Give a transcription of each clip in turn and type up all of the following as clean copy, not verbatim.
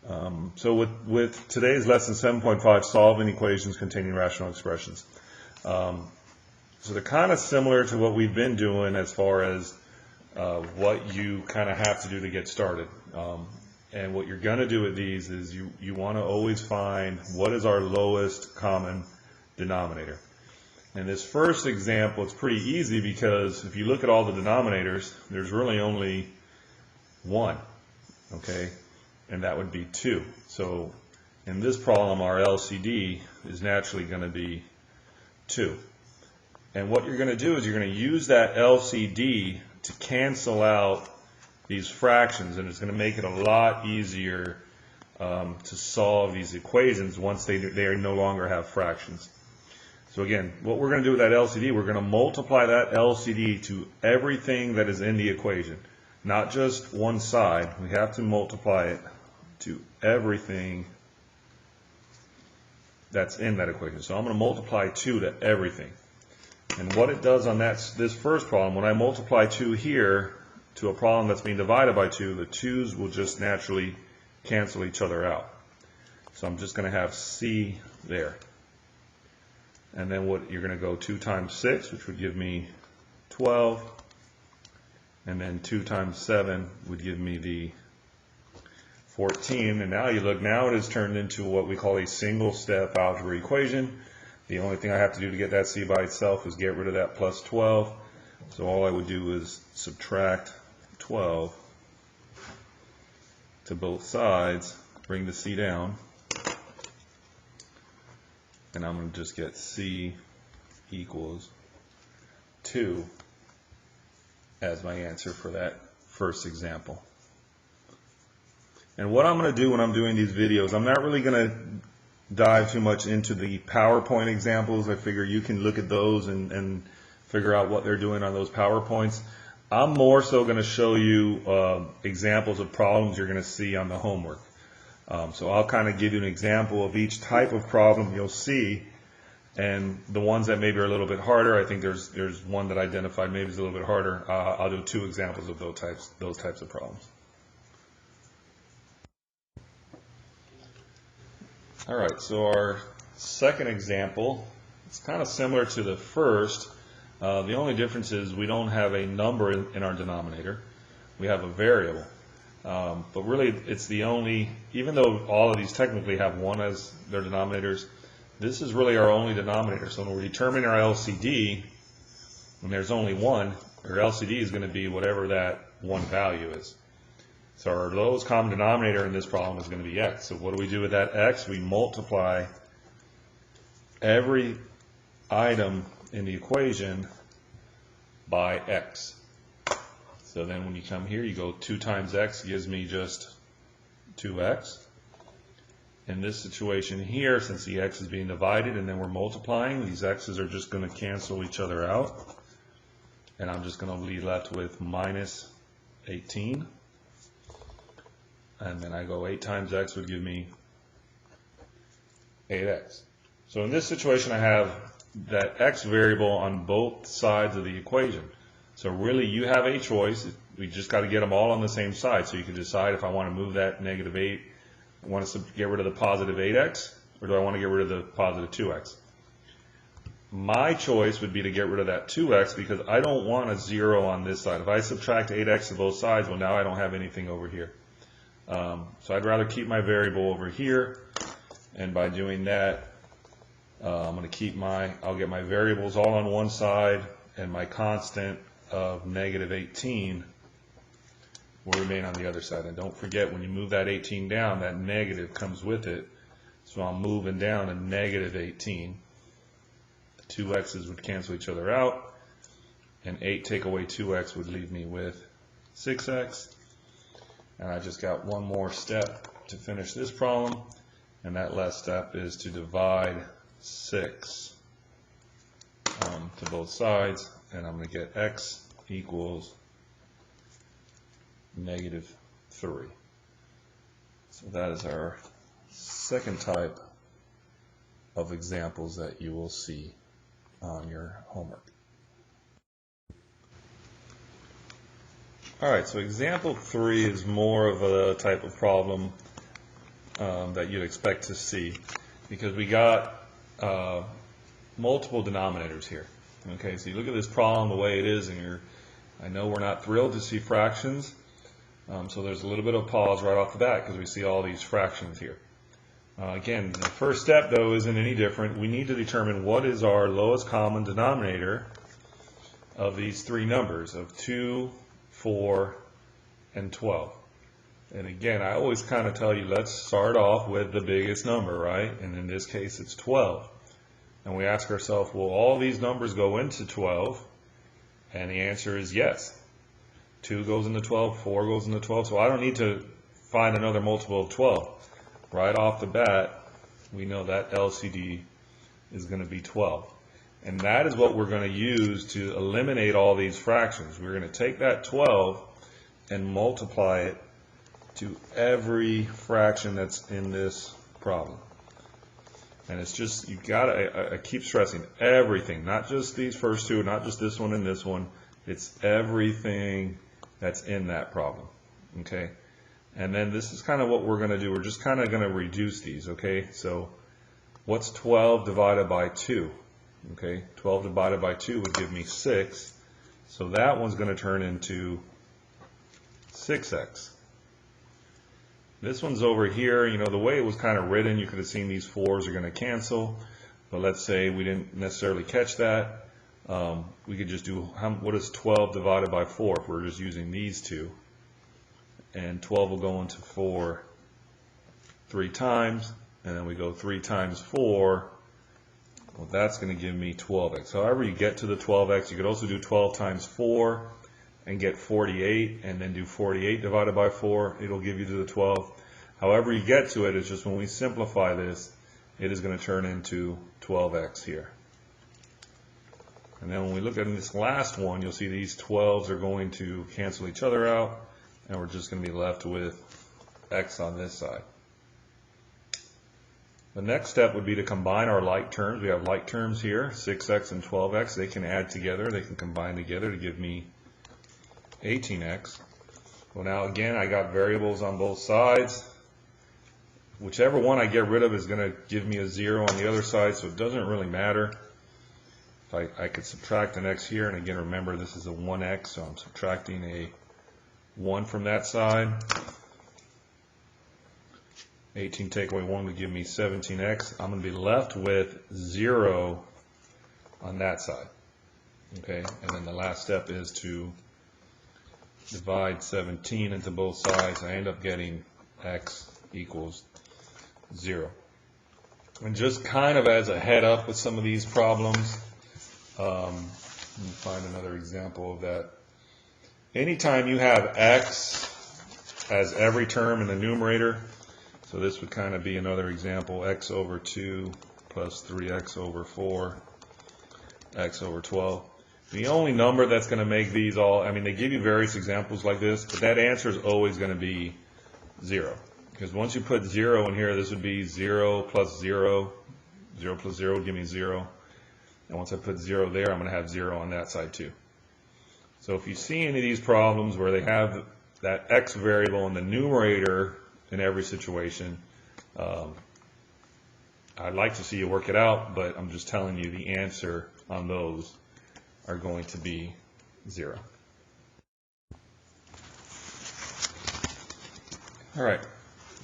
So with today's lesson 7.5, solving equations containing rational expressions. So they're kind of similar to what we've been doing as far as what you kind of have to do to get started. And what you're going to do with these is you want to always find what is our lowest common denominator. In this first example, it's pretty easy because if you look at all the denominators, there's really only one, okay? And that would be 2. So in this problem, our LCD is naturally going to be 2. And what you're going to do is you're going to use that LCD to cancel out these fractions, and it's going to make it a lot easier to solve these equations once they no longer have fractions. So again, what we're going to do with that LCD, we're going to multiply that LCD to everything that is in the equation, not just one side. We have to multiply it to everything that's in that equation. So I'm going to multiply 2 to everything. And what it does on this first problem, when I multiply 2 here to a problem that's being divided by 2, the 2's will just naturally cancel each other out. So I'm just going to have C there. And then what you're going to go 2 times 6, which would give me 12. And then 2 times 7 would give me the 14. And now you look, now it has turned into what we call a single step algebra equation. The only thing I have to do to get that C by itself is get rid of that plus 12. So all I would do is subtract 12 to both sides, bring the C down, and I'm going to just get C equals 2 as my answer for that first example. And what I'm going to do when I'm doing these videos, I'm not really going to dive too much into the PowerPoint examples. I figure you can look at those and figure out what they're doing on those PowerPoints. I'm more so going to show you examples of problems you're going to see on the homework. So I'll kind of give you an example of each type of problem you'll see, and the ones that maybe are a little bit harder, I think there's one that I identified maybe is a little bit harder. I'll do 2 examples of those types of problems. All right, so our second example, it's kind of similar to the first. The only difference is we don't have a number in our denominator. We have a variable. But really, it's the only, even though all of these technically have 1 as their denominators, this is really our only denominator. So when we're determining our LCD, when there's only 1, our LCD is going to be whatever that 1 value is. So our lowest common denominator in this problem is going to be x. So what do we do with that x? We multiply every item in the equation by x. So then when you come here, you go 2 times x gives me just 2x. In this situation here, since the x is being divided and then we're multiplying, these x's are just going to cancel each other out. And I'm just going to be left with minus 18. And then I go 8 times x would give me 8x. So in this situation, I have that x variable on both sides of the equation. So really, you have a choice. We just got to get them all on the same side. So you can decide if I want to move that negative 8, I want to get rid of the positive 8x, or do I want to get rid of the positive 2x? My choice would be to get rid of that 2x because I don't want a 0 on this side. If I subtract 8x to both sides, well, now I don't have anything over here. So I'd rather keep my variable over here, and by doing that, I'm going to keep I'll get my variables all on one side, and my constant of negative 18 will remain on the other side. And don't forget, when you move that 18 down, that negative comes with it. So I'm moving down to negative 18. The 2x's would cancel each other out, and 8 take away 2x would leave me with 6x. And I just got one more step to finish this problem, and that last step is to divide 6 to both sides, and I'm going to get x equals negative 3. So that is our second type of examples that you will see on your homework. All right, so example 3 is more of a type of problem that you'd expect to see, because we got multiple denominators here. Okay, so you look at this problem the way it is, and I know we're not thrilled to see fractions, so there's a little bit of pause right off the bat because we see all these fractions here. Again, the first step though isn't any different. We need to determine what is our lowest common denominator of these three numbers of 2, 4, and 12. And again, I always kind of tell you, let's start off with the biggest number, right? And in this case, it's 12. And we ask ourselves, will all these numbers go into 12? And the answer is yes. 2 goes into 12, 4 goes into 12. So I don't need to find another multiple of 12. Right off the bat, we know that LCD is going to be 12. And that is what we're going to use to eliminate all these fractions. We're going to take that 12 and multiply it to every fraction that's in this problem. And it's just, you gotta, I keep stressing everything, not just these first two, not just this one and this one. It's everything that's in that problem. Okay? And then this is kind of what we're going to do. We're just kind of going to reduce these, okay? So what's 12 divided by 2? Okay, 12 divided by 2 would give me 6. So that one's going to turn into 6x. This one's over here. You know, the way it was kind of written, you could have seen these 4s are going to cancel. But let's say we didn't necessarily catch that. We could just do, what is 12 divided by 4 if we're just using these two? And 12 will go into 4 3 times, and then we go 3 times 4. Well, that's going to give me 12x. However you get to the 12x, you could also do 12 times 4 and get 48, and then do 48 divided by 4. It'll give you to the 12. However you get to it, it's just when we simplify this, it is going to turn into 12x here. And then when we look at this last one, you'll see these 12s are going to cancel each other out, and we're just going to be left with x on this side. The next step would be to combine our like terms. We have like terms here, 6x and 12x. They can add together. They can combine together to give me 18x. Well, now again, I got variables on both sides. Whichever one I get rid of is going to give me a 0 on the other side, so it doesn't really matter. If I could subtract an x here, and again, remember this is a 1x, so I'm subtracting a 1 from that side. 18 take away 1 would give me 17x. I'm going to be left with 0 on that side. Okay, and then the last step is to divide 17 into both sides. I end up getting x equals 0. And just kind of as a head up with some of these problems, let me find another example of that. Anytime you have x as every term in the numerator, so this would kind of be another example, x over 2 plus 3x over 4, x over 12. The only number that's going to make these all, I mean, they give you various examples like this, but that answer is always going to be 0. Because once you put 0 in here, this would be 0 plus 0. 0 plus 0 would give me 0. And once I put 0 there, I'm going to have 0 on that side too. So if you see any of these problems where they have that x variable in the numerator in every situation, I'd like to see you work it out, but I'm just telling you the answer on those are going to be 0. All right,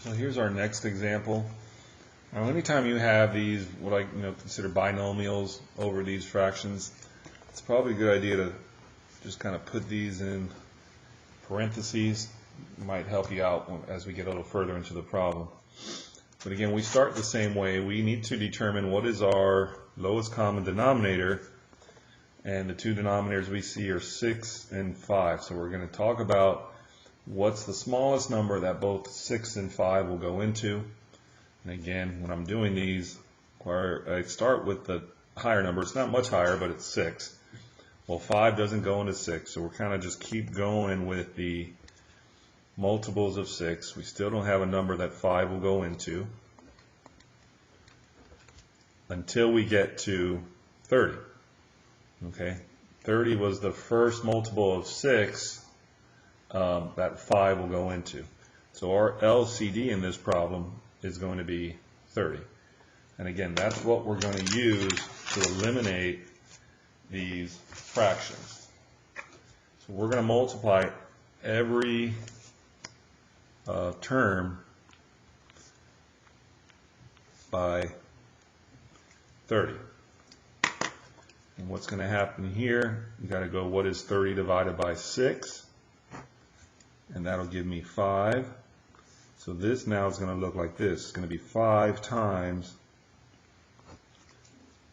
so here's our next example. Now, anytime you have these, what I consider binomials over these fractions, it's probably a good idea to just kind of put these in parentheses. It might help you out as we get a little further into the problem. But again, we start the same way. We need to determine what is our lowest common denominator, and the two denominators we see are 6 and 5. So we're going to talk about what's the smallest number that both 6 and 5 will go into. And again, when I'm doing these, I start with the higher number. It's not much higher, but it's 6. Well, 5 doesn't go into 6, so we're kind of just keep going with the multiples of 6. We still don't have a number that 5 will go into until we get to 30. Okay, 30 was the first multiple of 6 that 5 will go into. So our LCD in this problem is going to be 30. And again, that's what we're going to use to eliminate these fractions. So we're going to multiply every term by 30. And what's going to happen here, you got to go, what is 30 divided by 6? And that'll give me 5. So this now is going to look like this. It's going to be 5 times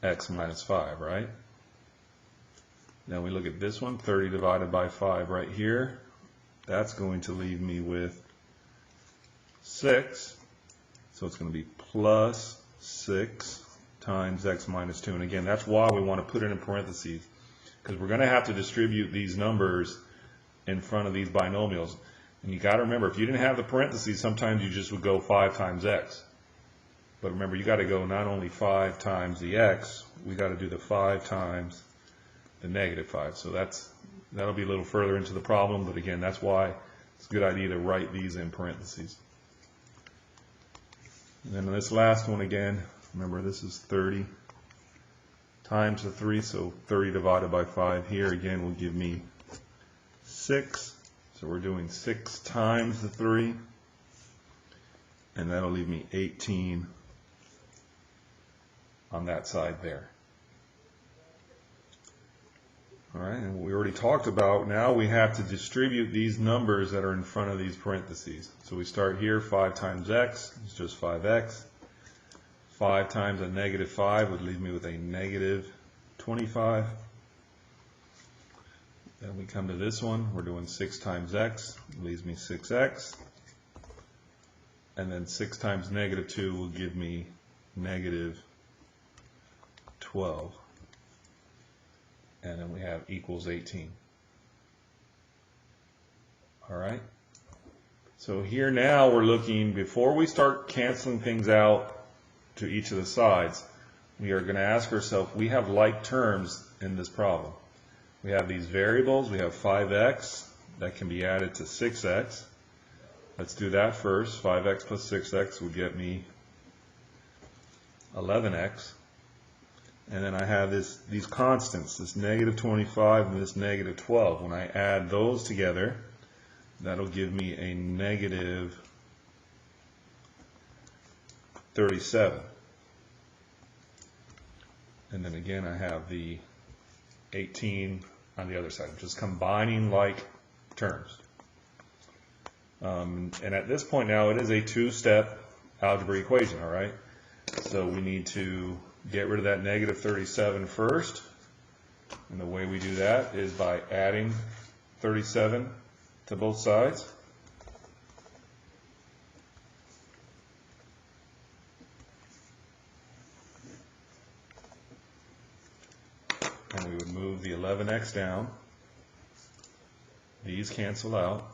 x minus 5, right? Now we look at this one, 30 divided by 5 right here. That's going to leave me with 6. So it's going to be plus 6 times x minus 2. And again, that's why we want to put it in parentheses, because we're going to have to distribute these numbers in front of these binomials. And you got to remember, if you didn't have the parentheses, sometimes you just would go 5 times x. But remember, you got to go not only 5 times the x, we got to do the 5 times the negative 5. So that'll be a little further into the problem, but again, that's why it's a good idea to write these in parentheses. And then this last one again, remember this is 30 times the 3, so 30 divided by 5 here again will give me 6. So we're doing 6 times the 3, and that'll leave me 18 on that side there. All right, and we already talked about, now we have to distribute these numbers that are in front of these parentheses. So we start here, 5 times x, it's just 5x. 5 times a negative 5 would leave me with a negative 25. Then we come to this one, we're doing 6 times x, leaves me 6x. And then 6 times negative 2 will give me negative 12. And then we have equals 18. All right. So here now we're looking, before we start canceling things out to each of the sides, we are going to ask ourselves, we have like terms in this problem. We have these variables, we have 5x that can be added to 6x. Let's do that first. 5x plus 6x would get me 11x. And then I have these constants, this negative 25 and this negative 12. When I add those together, that'll give me a negative 37. And then again, I have the 18 on the other side. I'm just combining like terms. And at this point now, it is a two-step algebra equation, all right? So we need to get rid of that negative 37 first. And the way we do that is by adding 37 to both sides. And we would move the 11x down. These cancel out.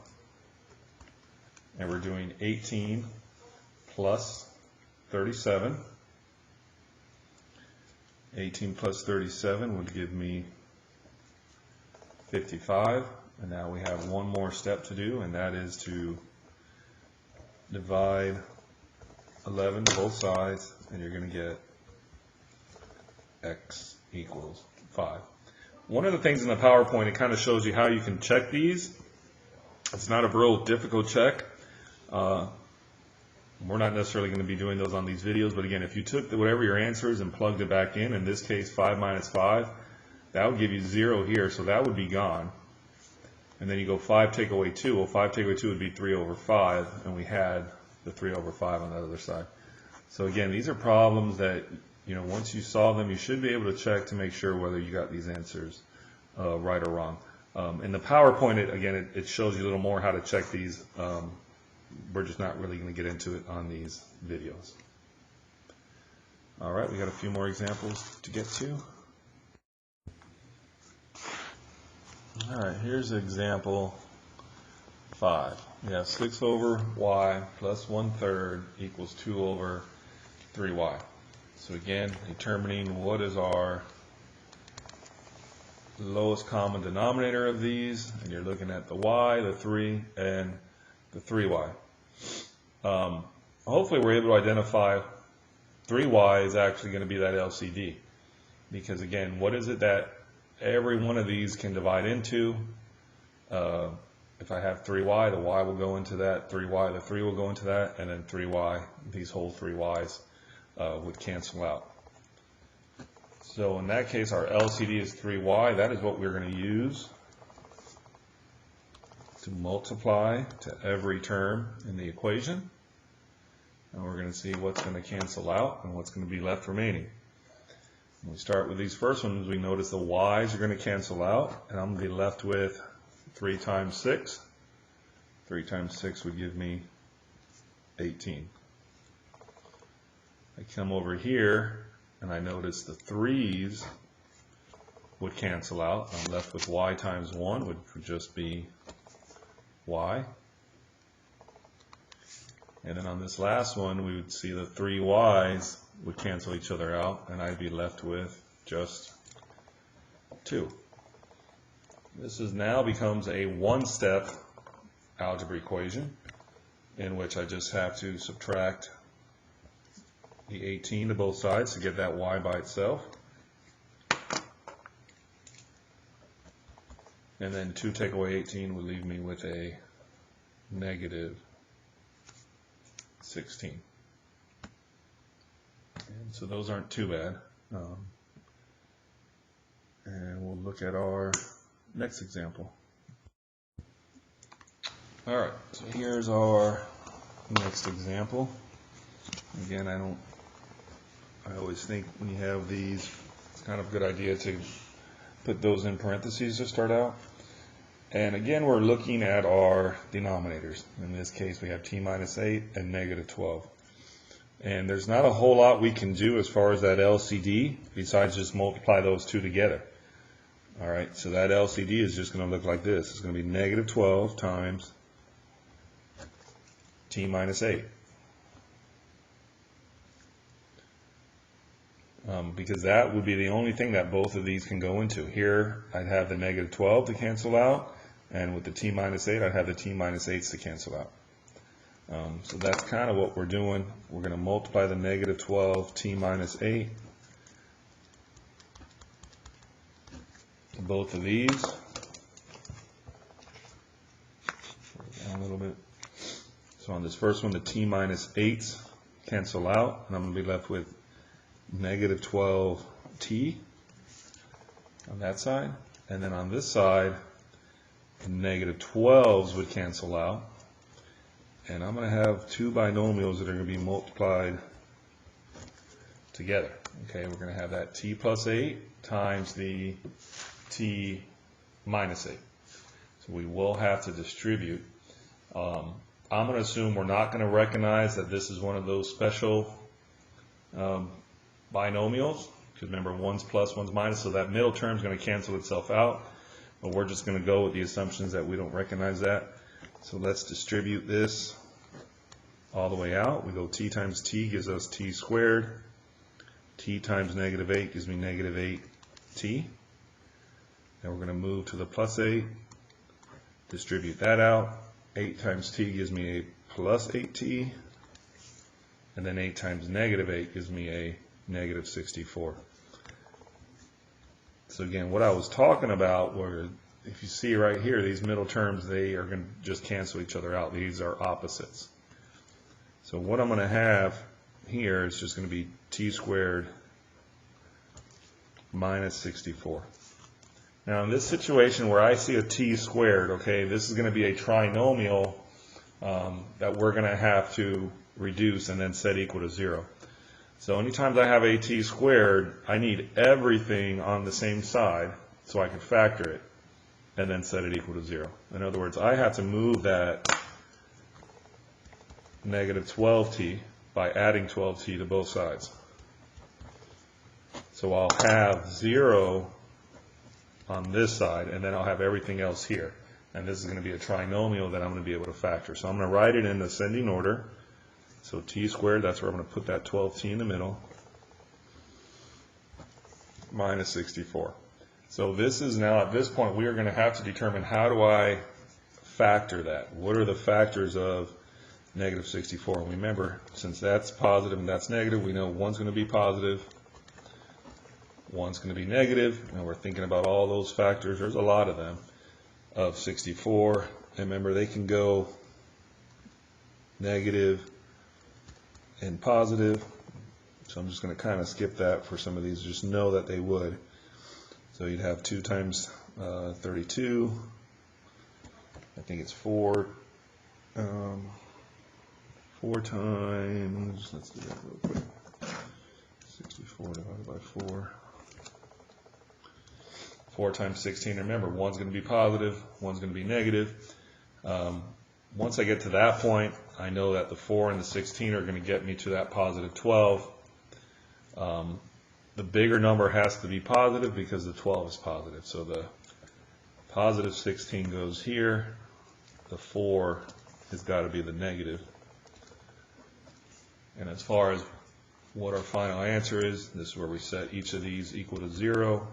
And we're doing 18 plus 37. 18 plus 37 would give me 55. And now we have one more step to do, and that is to divide 11 to both sides, and you're going to get x equals 5. One of the things in the PowerPoint, it kind of shows you how you can check these. It's not a real difficult check. We're not necessarily going to be doing those on these videos, but again, if you took whatever your answer is and plugged it back in this case 5 minus 5, that would give you 0 here, so that would be gone. And then you go 5 take away 2. Well, 5 take away 2 would be 3 over 5, and we had the 3 over 5 on the other side. So again, these are problems that, once you solve them, you should be able to check to make sure whether you got these answers right or wrong. In the PowerPoint, it shows you a little more how to check these. We're just not really going to get into it on these videos. All right, we got a few more examples to get to. All right, here's example 5. We have 6 over y plus 1/3 equals 2 over 3y. So again, determining what is our lowest common denominator of these, and you're looking at the y, the 3, and the 3y. hopefully we're able to identify 3y is actually going to be that LCD. Because again, what is it that every one of these can divide into? If I have 3y, the y will go into that, 3y, the 3 will go into that, and then 3y, these whole 3y's would cancel out. So in that case, our LCD is 3y. That is what we're going to use to multiply to every term in the equation. And we're going to see what's going to cancel out and what's going to be left remaining. When we start with these first ones, we notice the y's are going to cancel out, and I'm going to be left with 3 times 6. 3 times 6 would give me 18. I come over here, and I notice the 3's would cancel out. I'm left with y times 1, which would just be y. And then on this last one, we would see the 3y's would cancel each other out, and I'd be left with just 2. This now becomes a one-step algebra equation in which I just have to subtract the 18 to both sides to get that y by itself. And then 2 take away 18 would leave me with a negative 16. And so those aren't too bad. And we'll look at our next example. Alright, so here's our next example. Again, I always think when you have these, it's kind of a good idea to put those in parentheses to start out. And again, we're looking at our denominators. In this case, we have t minus 8 and negative 12. And there's not a whole lot we can do as far as that LCD besides just multiply those two together. Alright, so that LCD is just going to look like this. It's going to be negative 12 times t minus 8. Because that would be the only thing that both of these can go into. Here, I'd have the negative 12 to cancel out, and with the t minus 8, I'd have the t minus 8s to cancel out. So that's kind of what we're doing. We're going to multiply the negative 12 t minus 8 to both of these. Down a little bit. So on this first one, the t minus 8s cancel out, and I'm going to be left with negative 12t on that side. And then on this side, the negative 12s would cancel out. And I'm going to have two binomials that are going to be multiplied together. Okay, we're going to have that t plus 8 times the t minus 8. So we will have to distribute. I'm going to assume we're not going to recognize that this is one of those special binomials, because remember, one's plus, one's minus, so that middle term is going to cancel itself out. But we're just going to go with the assumptions that we don't recognize that. So let's distribute this all the way out. We go t times t gives us t squared. T times negative 8 gives me negative 8t. Now we're going to move to the plus 8, distribute that out. 8 times t gives me a plus 8t. And then 8 times negative 8 gives me a negative 64. So again, what I was talking about were, if you see right here, these middle terms, they are going to just cancel each other out. These are opposites. So what I'm going to have here is just going to be t squared minus 64. Now in this situation where I see a t squared, okay, this is going to be a trinomial that we're going to have to reduce and then set equal to 0. So anytime I have a t squared, I need everything on the same side so I can factor it and then set it equal to 0. In other words, I have to move that negative 12t by adding 12t to both sides. So I'll have 0 on this side, and then I'll have everything else here. And this is going to be a trinomial that I'm going to be able to factor. So I'm going to write it in ascending order. So t squared, that's where I'm going to put that 12t in the middle, minus 64. So this is now, at this point, we are going to have to determine how do I factor that? What are the factors of negative 64. And remember, since that's positive and that's negative, we know one's going to be positive, one's going to be negative, and we're thinking about all those factors. There's a lot of them of 64. And remember, they can go negative and positive. So I'm just going to kind of skip that for some of these. Just know that they would. So you'd have 2 times 32. I think it's 4. 4 times, let's do that real quick. 64 divided by 4. 4 times 16. Remember, one's going to be positive, one's going to be negative. Once I get to that point, I know that the 4 and the 16 are going to get me to that positive 12. The bigger number has to be positive because the 12 is positive. So the positive 16 goes here. The 4 has got to be the negative. And as far as what our final answer is, this is where we set each of these equal to 0.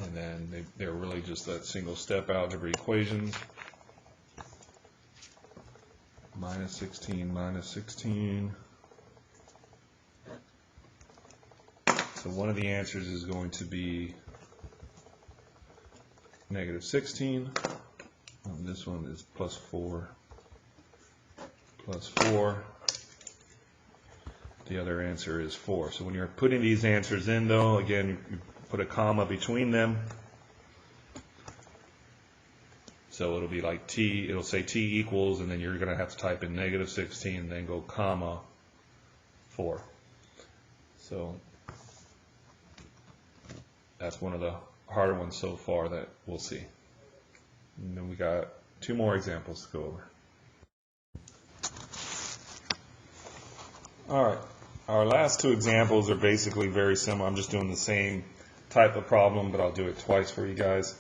And then they're really just that single step algebra equations. Minus 16, minus 16. So one of the answers is going to be negative 16. And this one is plus 4. Plus 4. The other answer is 4. So when you're putting these answers in, though, again, you put a comma between them. So it'll be like t, it'll say t equals, and then you're going to have to type in negative 16, and then go comma 4. So that's one of the harder ones so far that we'll see. And then we got 2 more examples to go over. All right, our last 2 examples are basically very similar. I'm just doing the same type of problem, but I'll do it twice for you guys.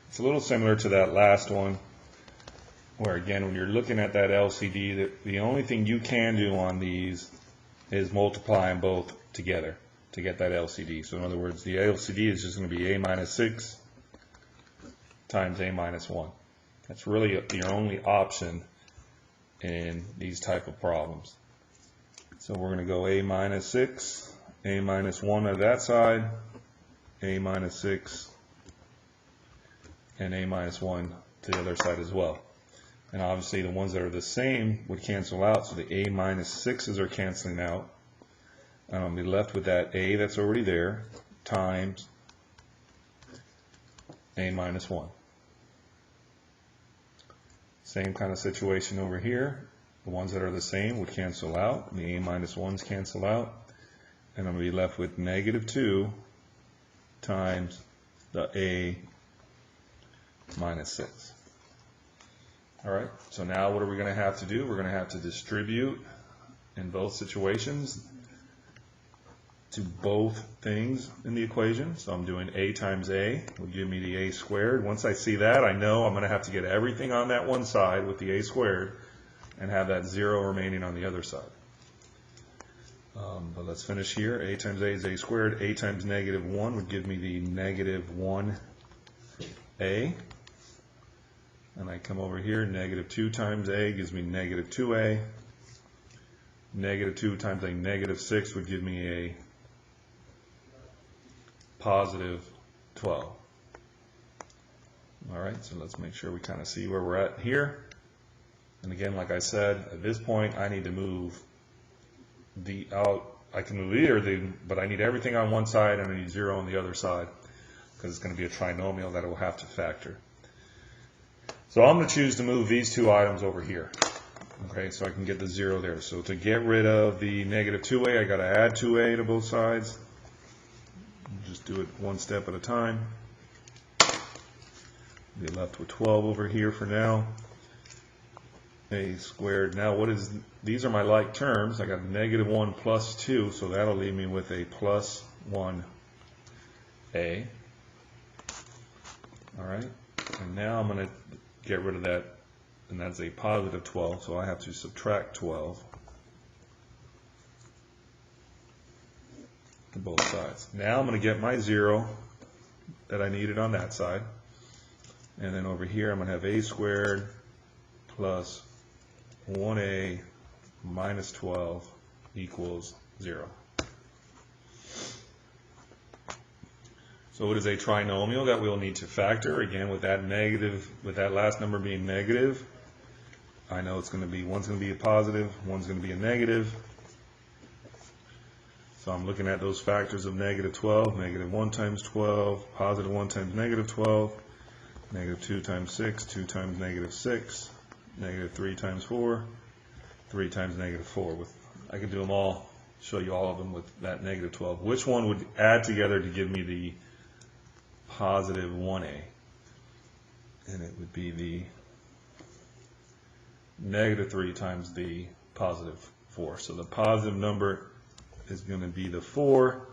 It's a little similar to that last one, where again, when you're looking at that LCD, the only thing you can do on these is multiply them both together to get that LCD. So in other words, the LCD is just going to be a minus 6 times a minus 1. That's really your only option in these type of problems. So we're going to go a minus 6, a minus 1 on that side, a minus 6, and a minus 1 to the other side as well. And obviously the ones that are the same would cancel out, so the a minus 6's are canceling out. And I'll be left with that a that's already there times a minus 1. Same kind of situation over here. The ones that are the same would cancel out. The a minus 1's cancel out. And I'm going to be left with negative 2 times the a minus 6. All right, so now what are we going to have to do? We're going to have to distribute in both situations to both things in the equation. So I'm doing a times a will give me the a squared. Once I see that, I know I'm going to have to get everything on that one side with the a squared and have that 0 remaining on the other side. But let's finish here. A times a is a squared. A times negative 1 would give me the negative 1a. And I come over here, negative 2 times a gives me negative 2a. Negative 2 times a negative 6 would give me a positive 12. All right, so let's make sure we kind of see where we're at here. And again, like I said, at this point, I need to move the out. I can move either, but I need everything on one side and I need 0 on the other side because it's going to be a trinomial that it will have to factor. So I'm going to choose to move these 2 items over here. Okay, so I can get the 0 there. So to get rid of the negative 2a, I got to add 2a to both sides. Just do it one step at a time. Be left with 12 over here for now. A squared. Now what is, these are my like terms. I got negative 1 plus 2, so that'll leave me with a plus 1a. All right, and now I'm going to get rid of that, and that's a positive 12, so I have to subtract 12 to both sides. Now I'm going to get my 0 that I needed on that side. And then over here, I'm going to have a squared plus 1a minus 12 equals 0. So it is a trinomial that we'll need to factor. Again, with that last number being negative, I know it's going to be, one's going to be a positive, one's going to be a negative. So I'm looking at those factors of negative 12, negative 1 times 12, positive 1 times negative 12, negative 2 times 6, 2 times negative 6, negative 3 times 4, 3 times negative 4. I could do them all, show you all of them with that negative 12. Which one would add together to give me the positive 1a? And it would be the negative 3 times the positive 4. So the positive number is going to be the 4,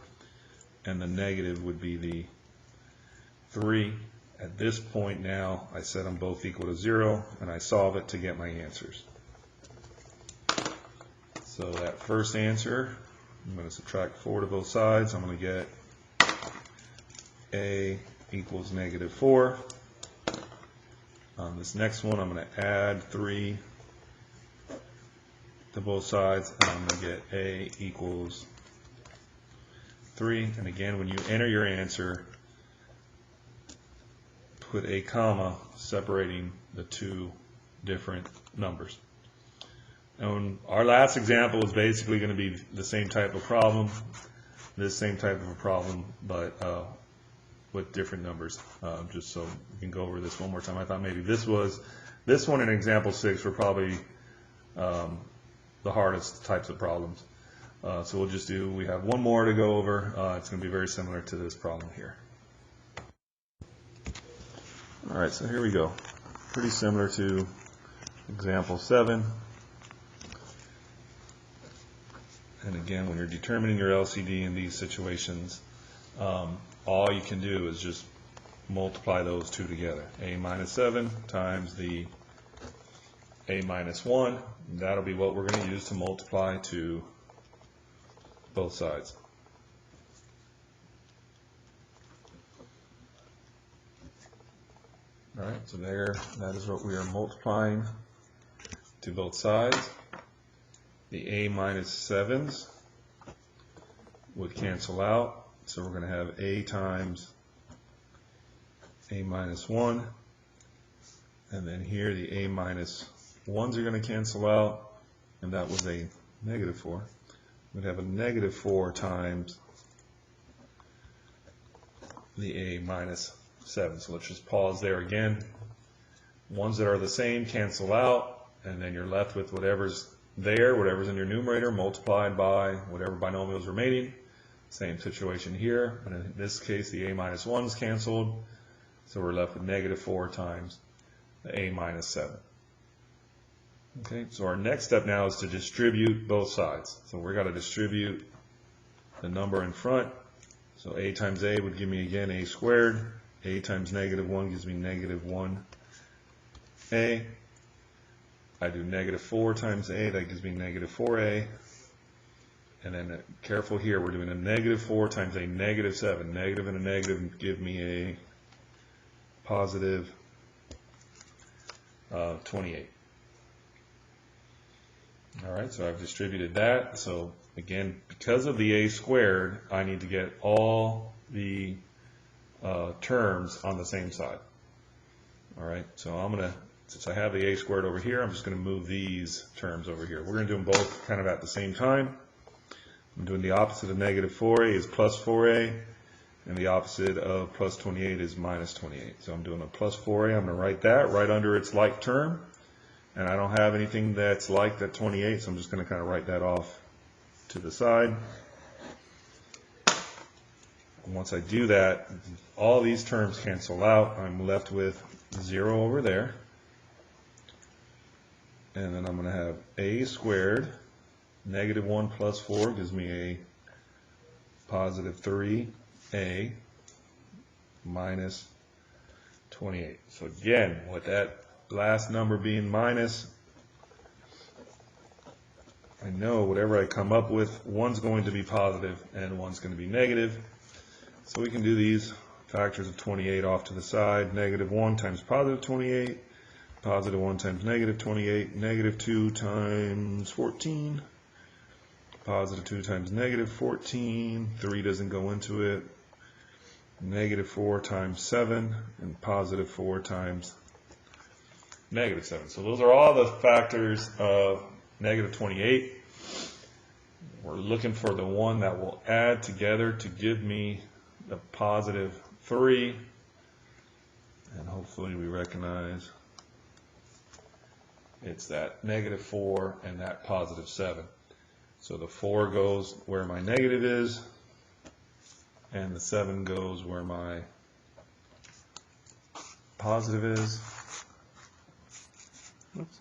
and the negative would be the 3. At this point now, I set them both equal to 0, and I solve it to get my answers. So that first answer, I'm going to subtract 4 to both sides. I'm going to get a equals negative 4. On this next one, I'm going to add 3 to both sides, and I'm going to get a equals 3. And again, when you enter your answer, put a comma separating the two different numbers. And our last example is basically going to be the same type of problem, this same type of a problem, but with different numbers, just so we can go over this one more time. I thought maybe this one in example 6 were probably the hardest types of problems. So we'll just we have one more to go over. It's going to be very similar to this problem here. All right, so here we go. Pretty similar to example 7. And again, when you're determining your LCD in these situations, all you can do is just multiply those two together. A minus 7 times the a minus 1. That'll be what we're going to use to multiply to both sides. All right, so that is what we are multiplying to both sides. The a minus 7s would cancel out, so we're going to have a times a minus 1, and then here the a minus 1s are going to cancel out, and that was a negative 4. We'd have a negative 4 times the a minus 7. So let's just pause there again. Ones that are the same cancel out, and then you're left with whatever's there, whatever's in your numerator, multiplied by whatever binomial is remaining. Same situation here, but in this case the a minus 1's canceled, so we're left with negative 4 times the a minus 7. Okay, so our next step now is to distribute both sides. So we're going to distribute the number in front. So a times a would give me again a squared. A times negative 1 gives me negative 1a. I do negative 4 times a, that gives me negative 4a. And then careful here, we're doing a negative 4 times a negative 7. Negative and a negative give me a positive 28. All right, so I've distributed that. So again, because of the a squared, I need to get all the terms on the same side. All right, so I'm going to, since I have the a squared over here, I'm just going to move these terms over here. We're going to do them both kind of at the same time. I'm doing the opposite of negative 4a is plus 4a, and the opposite of plus 28 is minus 28. So I'm doing a plus 4a. I'm going to write that right under its like term. And I don't have anything that's like that 28, so I'm just going to kind of write that off to the side. And once I do that, all these terms cancel out. I'm left with 0 over there. And then I'm going to have a squared. Negative 1 plus 4 gives me a positive 3a minus 28. So again, with that last number being minus, I know whatever I come up with, one's going to be positive and one's going to be negative. So we can do these factors of 28 off to the side. Negative 1 times positive 28. Positive 1 times negative 28. Negative 2 times 14. Positive 2 times negative 14. 3 doesn't go into it. Negative 4 times 7. And positive 4 times negative 7. So those are all the factors of negative 28. We're looking for the one that will add together to give me the positive 3. And hopefully we recognize it's that negative 4 and that positive 7. So the 4 goes where my negative is, and the 7 goes where my positive is. Oops.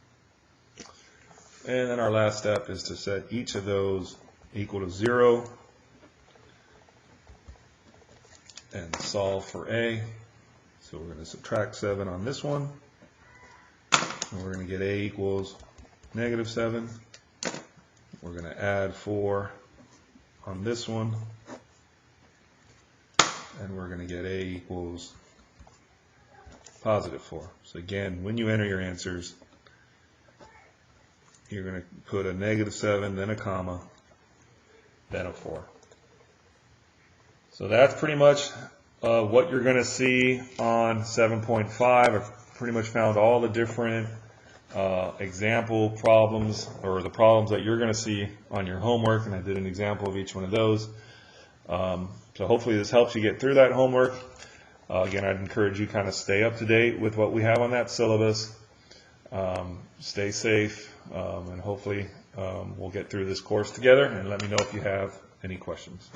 And then our last step is to set each of those equal to 0 and solve for A. So we're going to subtract 7 on this one, and we're going to get A equals negative 7. We're going to add 4 on this one, and we're going to get A equals positive 4. So again, when you enter your answers, you're going to put a negative 7, then a comma, then a 4. So that's pretty much what you're going to see on 7.5. I've pretty much found all the different example problems, or the problems that you're going to see on your homework, and I did an example of each one of those. So hopefully this helps you get through that homework. Again, I'd encourage you kind of stay up to date with what we have on that syllabus. Stay safe, and hopefully we'll get through this course together, and let me know if you have any questions.